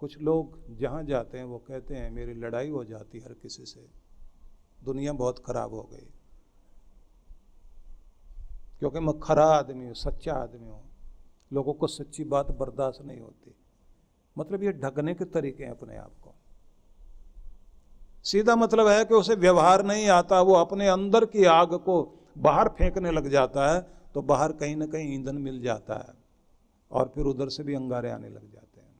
कुछ लोग जहाँ जाते हैं वो कहते हैं मेरी लड़ाई हो जाती है हर किसी से, दुनिया बहुत खराब हो गई, क्योंकि मैं खरा आदमी हूँ, सच्चा आदमी हूँ, लोगों को सच्ची बात बर्दाश्त नहीं होती। मतलब ये ढकने के तरीके हैं अपने आप को। सीधा मतलब है कि उसे व्यवहार नहीं आता, वो अपने अंदर की आग को बाहर फेंकने लग जाता है, तो बाहर कहीं ना कहीं ईंधन मिल जाता है और फिर उधर से भी अंगारे आने लग जाते हैं।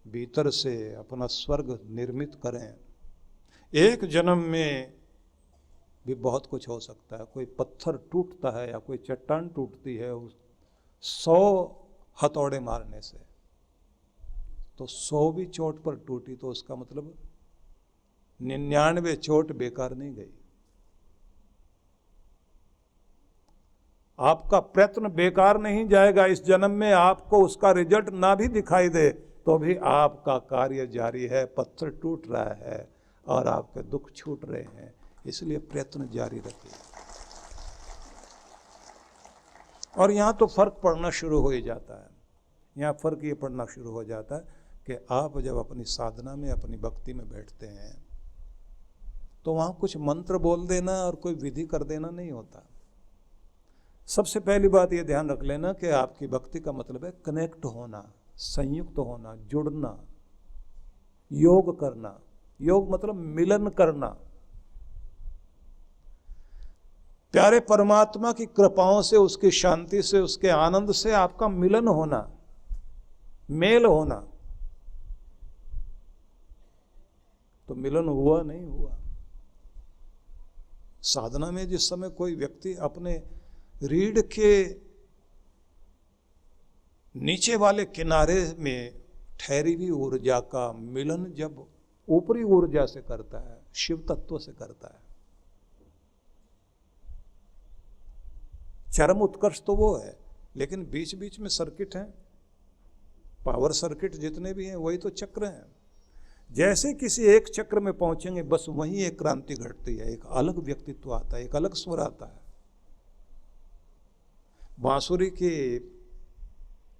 भीतर से अपना स्वर्ग निर्मित करें। एक जन्म में भी बहुत कुछ हो सकता है। कोई पत्थर टूटता है या कोई चट्टान टूटती है 100 हथौड़े मारने से, तो 100 भी चोट पर टूटी तो उसका मतलब 99 चोट बेकार नहीं गई। आपका प्रयत्न बेकार नहीं जाएगा। इस जन्म में आपको उसका रिजल्ट ना भी दिखाई दे तो भी आपका कार्य जारी है। पत्थर टूट रहा है और आपके दुख छूट रहे हैं, इसलिए प्रयत्न जारी रखिए। और यहाँ तो फर्क पड़ना शुरू हो ही जाता है। यहाँ फर्क ये पड़ना शुरू हो जाता है कि आप जब अपनी साधना में, अपनी भक्ति में बैठते हैं तो वहाँ कुछ मंत्र बोल देना और कोई विधि कर देना नहीं होता। सबसे पहली बात ये ध्यान रख लेना कि आपकी भक्ति का मतलब है कनेक्ट होना, संयुक्त होना, जुड़ना, योग करना। योग मतलब मिलन करना। प्यारे परमात्मा की कृपाओं से, उसकी शांति से, उसके आनंद से आपका मिलन होना, मेल होना। तो मिलन हुआ नहीं हुआ। साधना में जिस समय कोई व्यक्ति अपने रीढ़ के नीचे वाले किनारे में ठहरी हुई ऊर्जा का मिलन जब ऊपरी ऊर्जा से करता है, शिव तत्व से करता है, चरम उत्कर्ष तो वो है। लेकिन बीच बीच में सर्किट हैं, पावर सर्किट जितने भी हैं वही तो चक्र हैं। जैसे किसी एक चक्र में पहुंचेंगे बस वहीं एक क्रांति घटती है, एक अलग व्यक्तित्व आता है, एक अलग स्वर आता है। बांसुरी के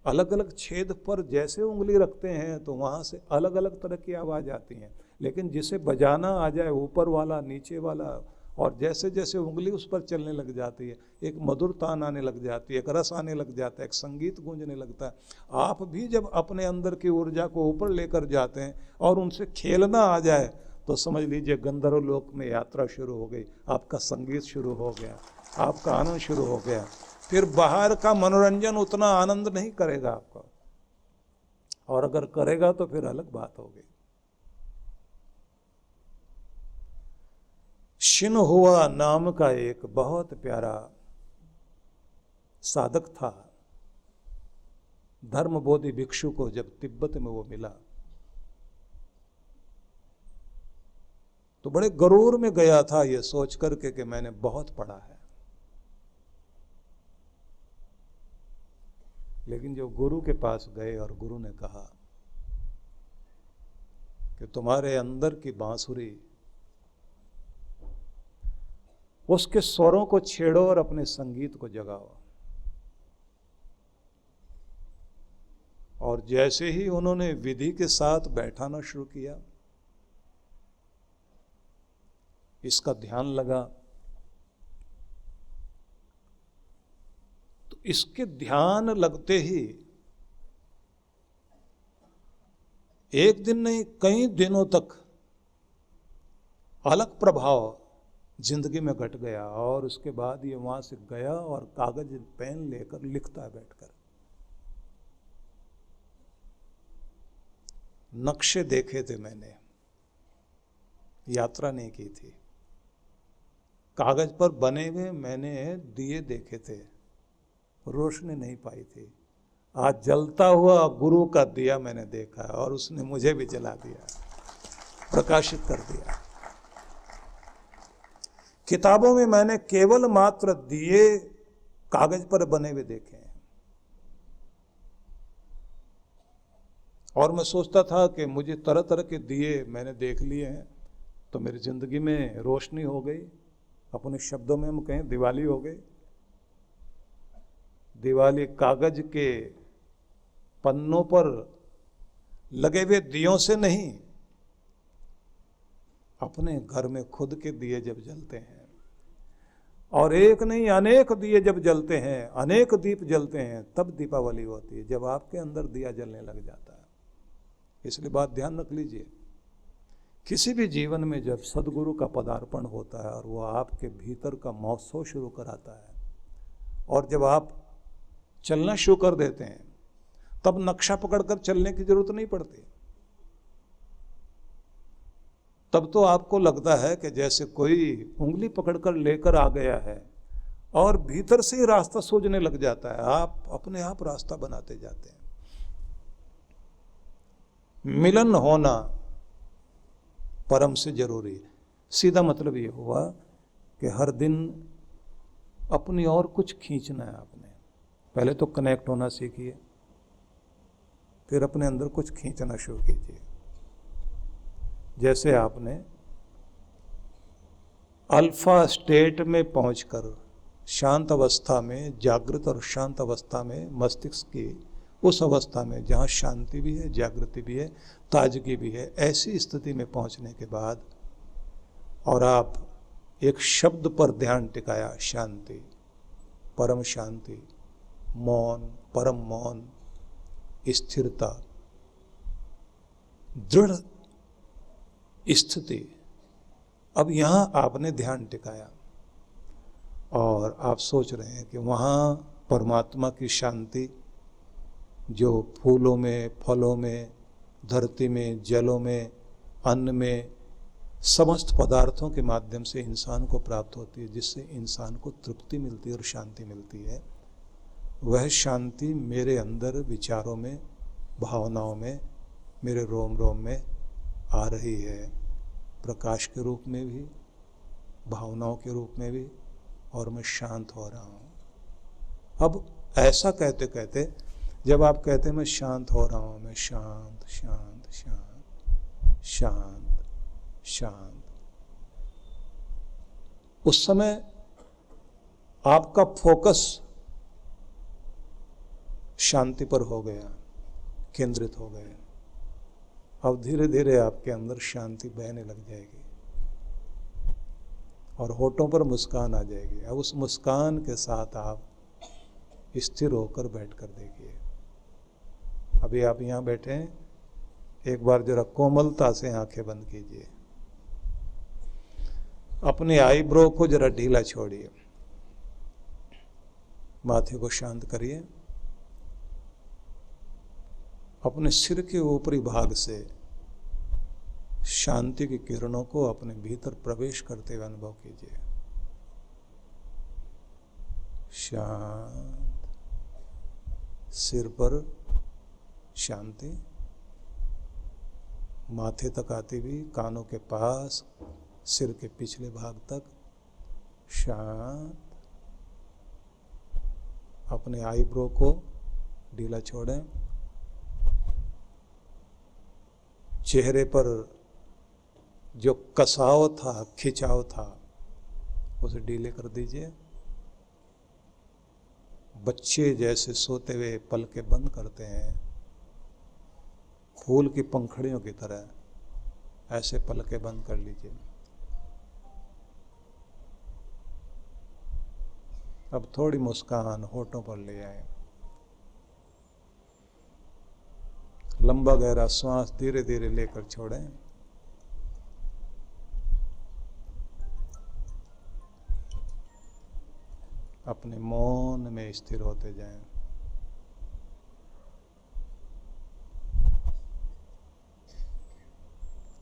अलग अलग छेद पर जैसे उंगली रखते हैं तो वहां से अलग अलग तरह की आवाज आती है। लेकिन जिसे बजाना आ जाए, ऊपर वाला, नीचे वाला, और जैसे जैसे उंगली उस पर चलने लग जाती है, एक मधुर तान आने लग जाती है, एक रस आने लग जाता है, एक संगीत गूंजने लगता है। आप भी जब अपने अंदर की ऊर्जा को ऊपर लेकर जाते हैं और उनसे खेलना आ जाए तो समझ लीजिए गंधर्व लोक में यात्रा शुरू हो गई, आपका संगीत शुरू हो गया, आपका आनंद शुरू हो गया। फिर बाहर का मनोरंजन उतना आनंद नहीं करेगा आपका, और अगर करेगा तो फिर अलग बात होगी। शिन्हुआ नाम का एक बहुत प्यारा साधक था। धर्मबोधि भिक्षु को जब तिब्बत में वो मिला तो बड़े गरूर में गया था, ये सोच करके कि मैंने बहुत पढ़ा है। लेकिन जब गुरु के पास गए और गुरु ने कहा कि तुम्हारे अंदर की बांसुरी, उसके स्वरों को छेड़ो और अपने संगीत को जगाओ। और जैसे ही उन्होंने विधि के साथ बैठाना शुरू किया, इसका ध्यान लगा, तो इसके ध्यान लगते ही एक दिन नहीं कई दिनों तक अलग प्रभाव जिंदगी में घट गया। और उसके बाद ये वहां से गया और कागज पेन लेकर लिखता है बैठकर। नक्शे देखे थे मैंने, यात्रा नहीं की थी। कागज पर बने हुए मैंने दिए देखे थे, रोशनी नहीं पाई थी। आज जलता हुआ गुरु का दिया मैंने देखा और उसने मुझे भी जला दिया, प्रकाशित कर दिया। किताबों में मैंने केवल मात्र दिए कागज पर बने हुए देखे हैं। और मैं सोचता था कि मुझे तरह तरह के दिए मैंने देख लिए हैं तो मेरी जिंदगी में रोशनी हो गई। अपने शब्दों में हम कहें दिवाली हो गई। दिवाली कागज के पन्नों पर लगे हुए दियों से नहीं, अपने घर में खुद के दिए जब जलते हैं, और एक नहीं अनेक दिए जब जलते हैं, अनेक दीप जलते हैं, तब दीपावली होती है, जब आपके अंदर दिया जलने लग जाता है। इसलिए बात ध्यान रख लीजिए, किसी भी जीवन में जब सदगुरु का पदार्पण होता है और वो आपके भीतर का महोत्सव शुरू कराता है, और जब आप चलना शुरू कर देते हैं, तब नक्शा पकड़कर चलने की जरूरत नहीं पड़ती। तब तो आपको लगता है कि जैसे कोई उंगली पकड़कर लेकर आ गया है और भीतर से ही रास्ता सूझने लग जाता है, आप अपने आप रास्ता बनाते जाते हैं। मिलन होना परम से जरूरी है। सीधा मतलब ये हुआ कि हर दिन अपनी और कुछ खींचना है आपने। पहले तो कनेक्ट होना सीखिए, फिर अपने अंदर कुछ खींचना शुरू कीजिए। जैसे आपने अल्फा स्टेट में पहुंचकर शांत अवस्था में, जागृत और शांत अवस्था में, मस्तिष्क की उस अवस्था में जहाँ शांति भी है, जागृति भी है, ताजगी भी है, ऐसी स्थिति में पहुंचने के बाद और आप एक शब्द पर ध्यान टिकाया, शांति, परम शांति, मौन, परम मौन, स्थिरता, दृढ़ स्थिति। अब यहाँ आपने ध्यान टिकाया और आप सोच रहे हैं कि वहाँ परमात्मा की शांति जो फूलों में, फलों में, धरती में, जलों में, अन्न में, समस्त पदार्थों के माध्यम से इंसान को प्राप्त होती है, जिससे इंसान को तृप्ति मिलती है और शांति मिलती है, वह शांति मेरे अंदर विचारों में, भावनाओं में, मेरे रोम रोम में आ रही है, प्रकाश के रूप में भी, भावनाओं के रूप में भी, और मैं शांत हो रहा हूँ। अब ऐसा कहते कहते जब आप कहते हैं मैं शांत हो रहा हूँ, मैं शांत शांत शांत शांत शांत, उस समय आपका फोकस शांति पर हो गया, केंद्रित हो गया। अब धीरे धीरे आपके अंदर शांति बहने लग जाएगी और होठों पर मुस्कान आ जाएगी। अब उस मुस्कान के साथ आप स्थिर होकर बैठकर देखिए। अभी आप यहाँ बैठे हैं, एक बार जरा कोमलता से आंखें बंद कीजिए, अपने आईब्रो को जरा ढीला छोड़िए, माथे को शांत करिए, अपने सिर के ऊपरी भाग से शांति की किरणों को अपने भीतर प्रवेश करते हुए अनुभव कीजिए। शांत, सिर पर शांति, माथे तक आती हुई, कानों के पास, सिर के पिछले भाग तक शांत। अपने आईब्रो को ढीला छोड़ें, चेहरे पर जो कसाव था, खिंचाव था, उसे ढीले कर दीजिए। बच्चे जैसे सोते हुए पलकें बंद करते हैं, फूल की पंखड़ियों की तरह, ऐसे पलकें बंद कर लीजिए। अब थोड़ी मुस्कान होठों पर ले आए। लंबा गहरा श्वास धीरे धीरे लेकर छोड़ें। अपने मौन में स्थिर होते जाएं।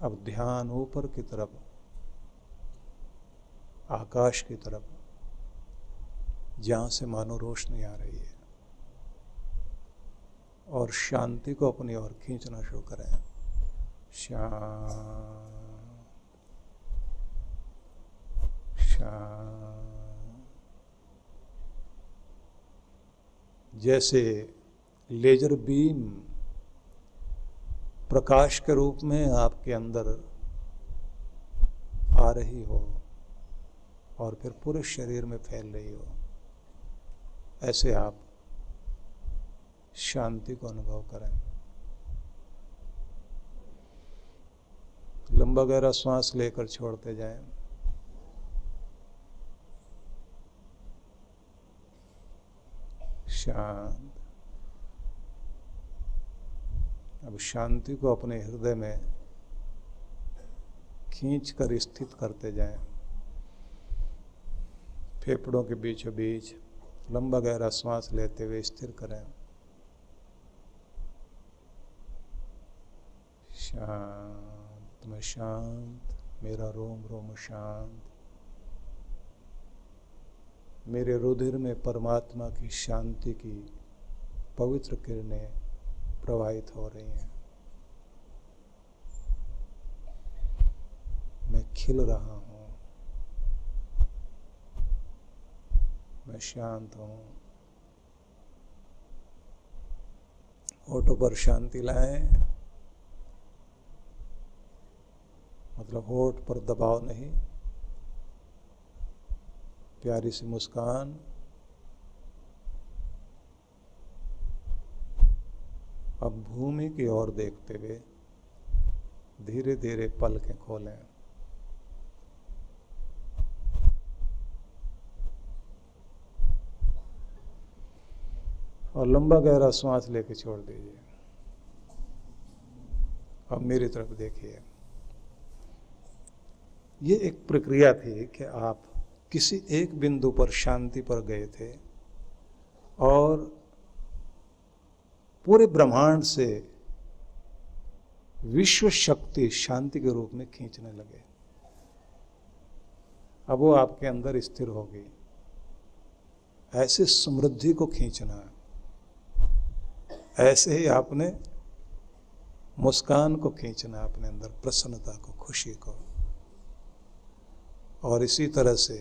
अब ध्यान ऊपर की तरफ, आकाश की तरफ, जहां से मानो रोशनी आ रही है, और शांति को अपनी ओर खींचना शुरू करें। शांत शांत, जैसे लेजर बीम प्रकाश के रूप में आपके अंदर आ रही हो और फिर पूरे शरीर में फैल रही हो, ऐसे आप शांति को अनुभव करें। लंबा गहरा श्वास लेकर छोड़ते जाएं। शांत। अब शांति को अपने हृदय में खींच कर स्थित करते जाएं। फेफड़ों के बीचों बीच लंबा गहरा श्वास लेते हुए स्थिर करें। शांत। मैं शांत, मेरा रोम रोम शांत। मेरे रुधिर में परमात्मा की शांति की पवित्र किरणें प्रवाहित हो रही हैं। मैं खिल रहा हूँ। मैं शांत हूँ। होठों पर शांति लाएं, मतलब होठ पर दबाव नहीं। प्यारी सी मुस्कान। अब भूमि की ओर देखते हुए धीरे धीरे पलकें खोलें। और लंबा गहरा श्वास लेके छोड़ दीजिए। अब मेरी तरफ देखिए। ये एक प्रक्रिया थी कि आप किसी एक बिंदु पर शांति पर गए थे और पूरे ब्रह्मांड से विश्व शक्ति शांति के रूप में खींचने लगे। अब वो आपके अंदर स्थिर होगी। ऐसे समृद्धि को खींचना है। ऐसे ही आपने मुस्कान को खींचना है अपने अंदर, प्रसन्नता को, खुशी को। और इसी तरह से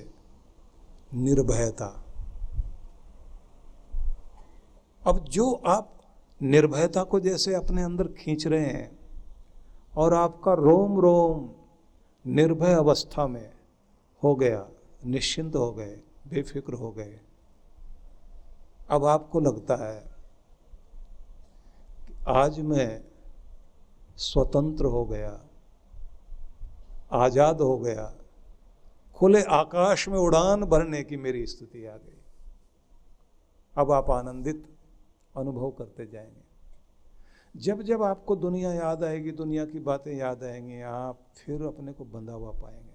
निर्भयता। अब जो आप निर्भयता को जैसे अपने अंदर खींच रहे हैं और आपका रोम रोम निर्भय अवस्था में हो गया, निश्चिंत हो गए, बेफिक्र हो गए। अब आपको लगता है कि आज मैं स्वतंत्र हो गया, आजाद हो गया, खुले आकाश में उड़ान भरने की मेरी स्थिति आ गई। अब आप आनंदित अनुभव करते जाएंगे। जब जब आपको दुनिया याद आएगी, दुनिया की बातें याद आएंगी, आप फिर अपने को बंधा हुआ पाएंगे।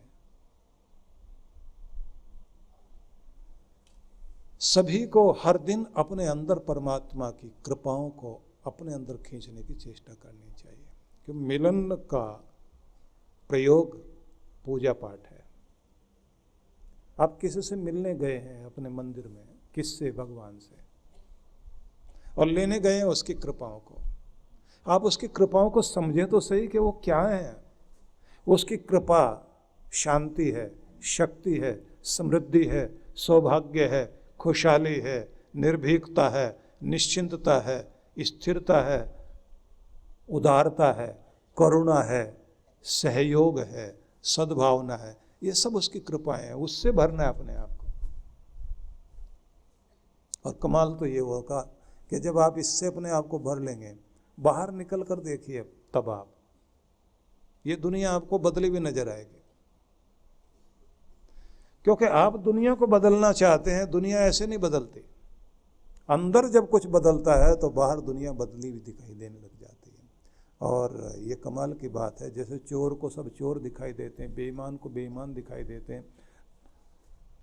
सभी को हर दिन अपने अंदर परमात्मा की कृपाओं को अपने अंदर खींचने की चेष्टा करनी चाहिए। क्योंकि मिलन का प्रयोग पूजा पाठ है। आप किसी से मिलने गए हैं अपने मंदिर में, किससे? भगवान से, और लेने गए हैं उसकी कृपाओं को। आप उसकी कृपाओं को समझे तो सही कि वो क्या है। उसकी कृपा शांति है, शक्ति है, समृद्धि है, सौभाग्य है, खुशहाली है, निर्भीकता है, निश्चिंतता है, स्थिरता है, उदारता है, करुणा है, सहयोग है, सद्भावना है। ये सब उसकी कृपाएं हैं। उससे भरना है अपने आप को। और कमाल तो ये होगा कि जब आप इससे अपने आप को भर लेंगे, बाहर निकल कर देखिए, तब आप ये दुनिया आपको बदली हुई नजर आएगी। क्योंकि आप दुनिया को बदलना चाहते हैं, दुनिया ऐसे नहीं बदलती। अंदर जब कुछ बदलता है तो बाहर दुनिया बदली हुई दिखाई देने लग जाती है। और ये कमाल की बात है, जैसे चोर को सब चोर दिखाई देते हैं, बेईमान को बेईमान दिखाई देते हैं,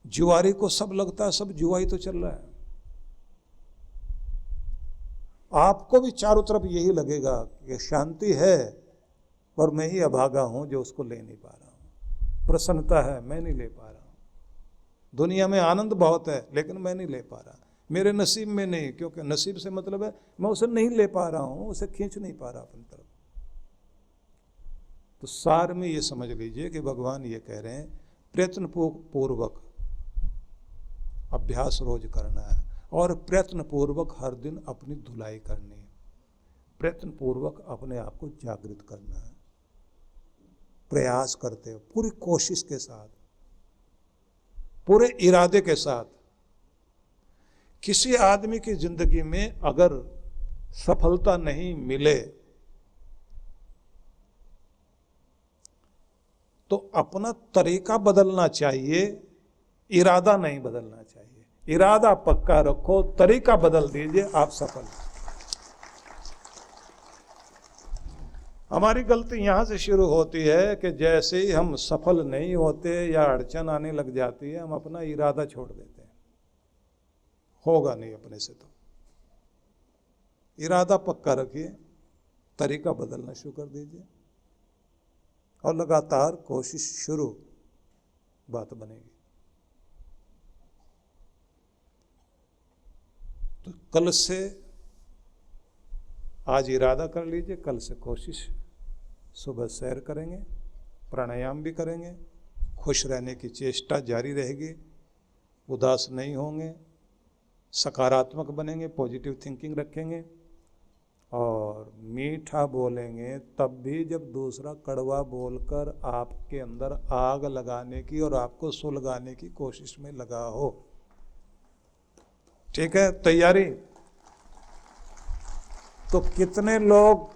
जुआरी को सब लगता है सब जुआई तो चल रहा है। आपको भी चारों तरफ यही लगेगा कि शांति है और मैं ही अभागा हूं जो उसको ले नहीं पा रहा हूं। प्रसन्नता है, मैं नहीं ले पा रहा हूं। दुनिया में आनंद बहुत है लेकिन मैं नहीं ले पा रहा, मेरे नसीब में नहीं। क्योंकि नसीब से मतलब है मैं उसे नहीं ले पा रहा हूं, उसे खींच नहीं पा रहा अपनी तरफ। तो सार में ये समझ लीजिए कि भगवान ये कह रहे हैं, प्रयत्न पूर्वक अभ्यास रोज करना है और प्रयत्न पूर्वक हर दिन अपनी धुलाई करनी है। प्रयत्न पूर्वक अपने आप को जागृत करना है, प्रयास करते हो पूरी कोशिश के साथ, पूरे इरादे के साथ। किसी आदमी की जिंदगी में अगर सफलता नहीं मिले तो अपना तरीका बदलना चाहिए, इरादा नहीं बदलना चाहिए। इरादा पक्का रखो, तरीका बदल दीजिए, आप सफल। हमारी गलती यहां से शुरू होती है कि जैसे ही हम सफल नहीं होते या अड़चन आने लग जाती है, हम अपना इरादा छोड़ देते हैं, होगा नहीं अपने से। तो इरादा पक्का रखिए, तरीका बदलना शुरू कर दीजिए और लगातार कोशिश शुरू, बात बनेगी। तो कल से, आज इरादा कर लीजिए, कल से कोशिश, सुबह सैर करेंगे, प्राणायाम भी करेंगे, खुश रहने की चेष्टा जारी रहेगी, उदास नहीं होंगे, सकारात्मक बनेंगे, पॉजिटिव थिंकिंग रखेंगे और मीठा बोलेंगे तब भी जब दूसरा कड़वा बोलकर आपके अंदर आग लगाने की और आपको सुलगाने की कोशिश में लगा हो। ठीक है, तैयारी? तो कितने लोग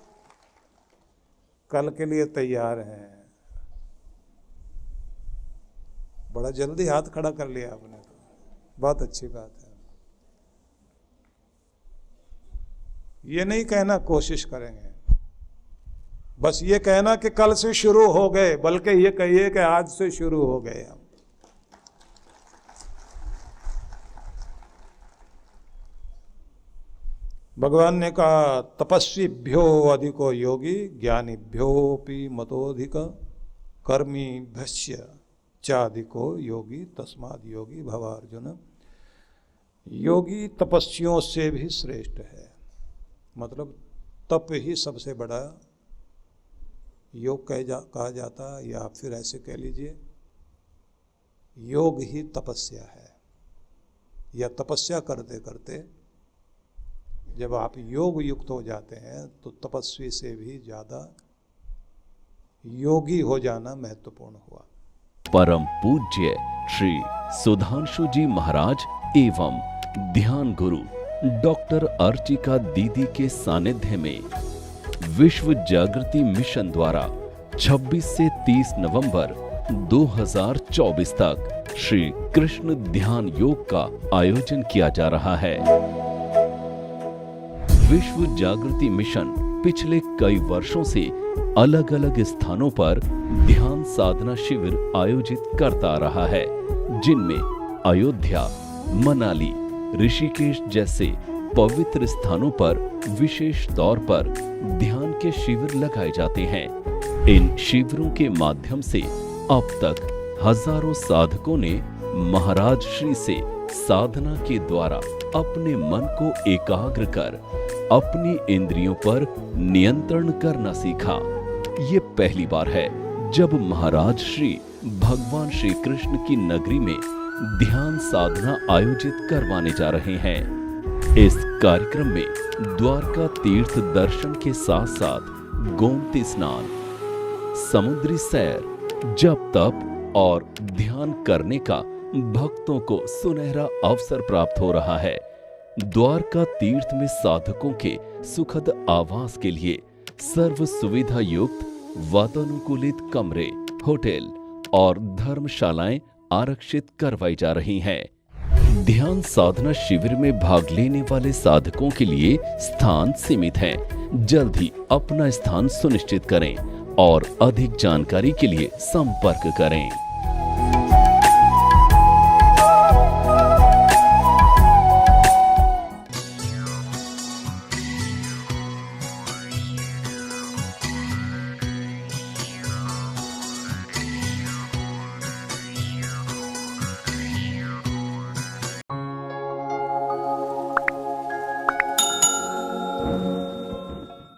कल के लिए तैयार हैं? बड़ा जल्दी हाथ खड़ा कर लिया आपने, तो बहुत अच्छी बात है। ये नहीं कहना कोशिश करेंगे, बस ये कहना कि कल से शुरू हो गए, बल्कि ये कहिए कि आज से शुरू हो गए हम। भगवान ने कहा तपस्वीभ्यो अधिको योगी ज्ञानीभ्योपि मतोधिक कर्मीभ्यश्च चाधिको योगी तस्माद् योगी भव अर्जुन। योगी तपस्वियों से भी श्रेष्ठ है, मतलब तप ही सबसे बड़ा योग कहा जाता है, या आप फिर ऐसे कह लीजिए योग ही तपस्या है। या तपस्या करते करते जब आप योग युक्त हो जाते हैं तो तपस्वी से भी ज्यादा योगी हो जाना महत्वपूर्ण हुआ। परम पूज्य श्री सुधांशु जी महाराज एवं ध्यान गुरु डॉक्टर अर्चिका दीदी के सानिध्य में विश्व जागृति मिशन द्वारा 26 से 30 नवंबर 2024 तक श्री कृष्ण ध्यान योग का आयोजन किया जा रहा है। विश्व जागृति मिशन पिछले कई वर्षों से अलग अलग स्थानों पर ध्यान साधना शिविर आयोजित करता रहा है, जिनमें अयोध्या, मनाली, ऋषिकेश जैसे पवित्र स्थानों पर विशेष तौर पर ध्यान के शिविर लगाए जाते हैं। इन शिविरों के माध्यम से अब तक हजारों साधकों ने महाराज श्री से साधना के द्वारा अपने मन को एकाग्र कर अपनी इंद्रियों पर नियंत्रण करना सीखा। ये पहली बार है जब महाराज श्री भगवान श्री कृष्ण की नगरी में ध्यान साधना आयोजित करवाने जा रहे हैं। इस कार्यक्रम में द्वारका तीर्थ दर्शन के साथ साथ गोमती स्नान, समुद्री सैर, जप तप और ध्यान करने का भक्तों को सुनहरा अवसर प्राप्त हो रहा है। द्वारका तीर्थ में साधकों के सुखद आवास के लिए सर्व सुविधा युक्त वातानुकूलित कमरे, होटल और धर्मशालाएं आरक्षित करवाई जा रही हैं। ध्यान साधना शिविर में भाग लेने वाले साधकों के लिए स्थान सीमित है। जल्द ही अपना स्थान सुनिश्चित करें और अधिक जानकारी के लिए संपर्क करें।